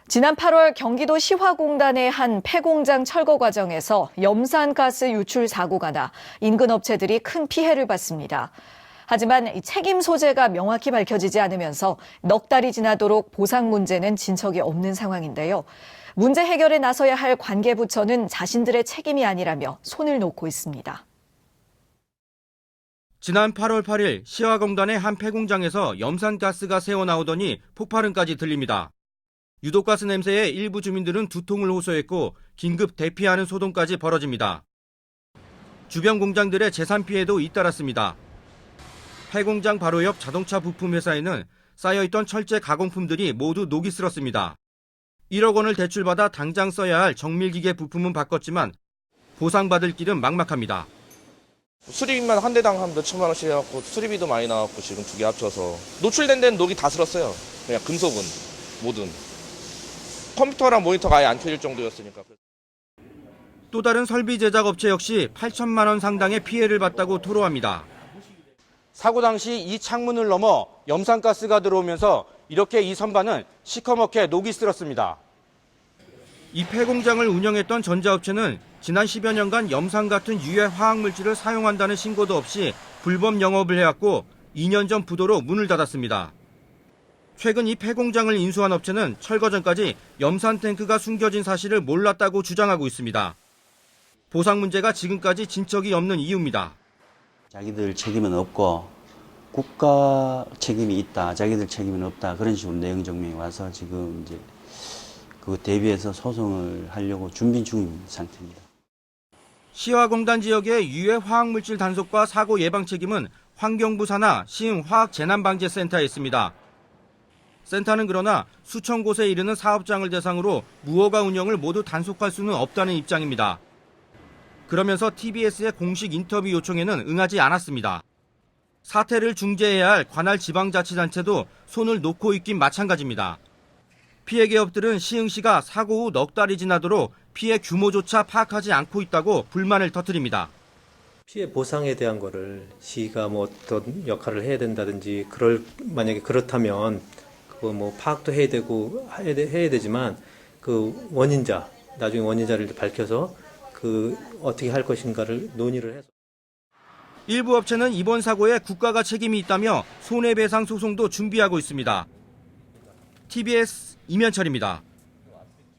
지난 8월 경기도 시화공단의 한 폐공장 철거 과정에서 염산가스 유출 사고가 나 인근 업체들이 큰 피해를 봤습니다. 하지만 책임 소재가 명확히 밝혀지지 않으면서 넉 달이 지나도록 보상 문제는 진척이 없는 상황인데요. 문제 해결에 나서야 할 관계부처는 자신들의 책임이 아니라며 손을 놓고 있습니다. 지난 8월 8일 시화공단의 한 폐공장에서 염산가스가 새어나오더니 폭발음까지 들립니다. 유독가스 냄새에 일부 주민들은 두통을 호소했고 긴급 대피하는 소동까지 벌어집니다. 주변 공장들의 재산 피해도 잇따랐습니다. 폐공장 바로 옆 자동차 부품 회사에는 쌓여있던 철제 가공품들이 모두 녹이 슬었습니다. 1억 원을 대출받아 당장 써야 할 정밀기계 부품은 바꿨지만 보상받을 길은 막막합니다. 수리비만 한 대당 한 몇천만 원씩 해갖고 수리비도 많이 나왔고 지금 두 개 합쳐서 노출된 데는 녹이 다 슬었어요. 그냥 금속은 뭐든. 컴퓨터랑 모니터가 아예 안 켜질 정도였으니까. 또 다른 설비 제작 업체 역시 8천만 원 상당의 피해를 봤다고 토로합니다. 사고 당시 이 창문을 넘어 염산가스가 들어오면서 이렇게 이 선반은 시커멓게 녹이 슬었습니다. 이 폐공장을 운영했던 전자업체는 지난 10여 년간 염산 같은 유해 화학물질을 사용한다는 신고도 없이 불법 영업을 해왔고 2년 전 부도로 문을 닫았습니다. 최근 이 폐공장을 인수한 업체는 철거 전까지 염산 탱크가 숨겨진 사실을 몰랐다고 주장하고 있습니다. 보상 문제가 지금까지 진척이 없는 이유입니다. 자기들 책임은 없고 국가 책임이 있다, 자기들 책임은 없다, 그런 식으로 내용 증명이 와서 지금 이제 그 대비해서 소송을 하려고 준비 중인 상태입니다. 시화공단 지역의 유해 화학물질 단속과 사고 예방 책임은 환경부 산하 시흥화학재난방재센터에 있습니다. 센터는 그러나 수천 곳에 이르는 사업장을 대상으로 무허가 운영을 모두 단속할 수는 없다는 입장입니다. 그러면서 TBS의 공식 인터뷰 요청에는 응하지 않았습니다. 사태를 중재해야 할 관할 지방자치단체도 손을 놓고 있긴 마찬가지입니다. 피해 기업들은 시흥시가 사고 후 넉 달이 지나도록 피해 규모조차 파악하지 않고 있다고 불만을 터뜨립니다. 피해 보상에 대한 거를 시가 뭐 어떤 역할을 해야 된다든지 만약에 그렇다면 그거 뭐 파악도 해야 되고 해야 되지만 그 원인자 나중에 원인자를 밝혀서 그 어떻게 할 것인가를 논의를 해서. 일부 업체는 이번 사고에 국가가 책임이 있다며 손해배상 소송도 준비하고 있습니다. TBS 이면철입니다.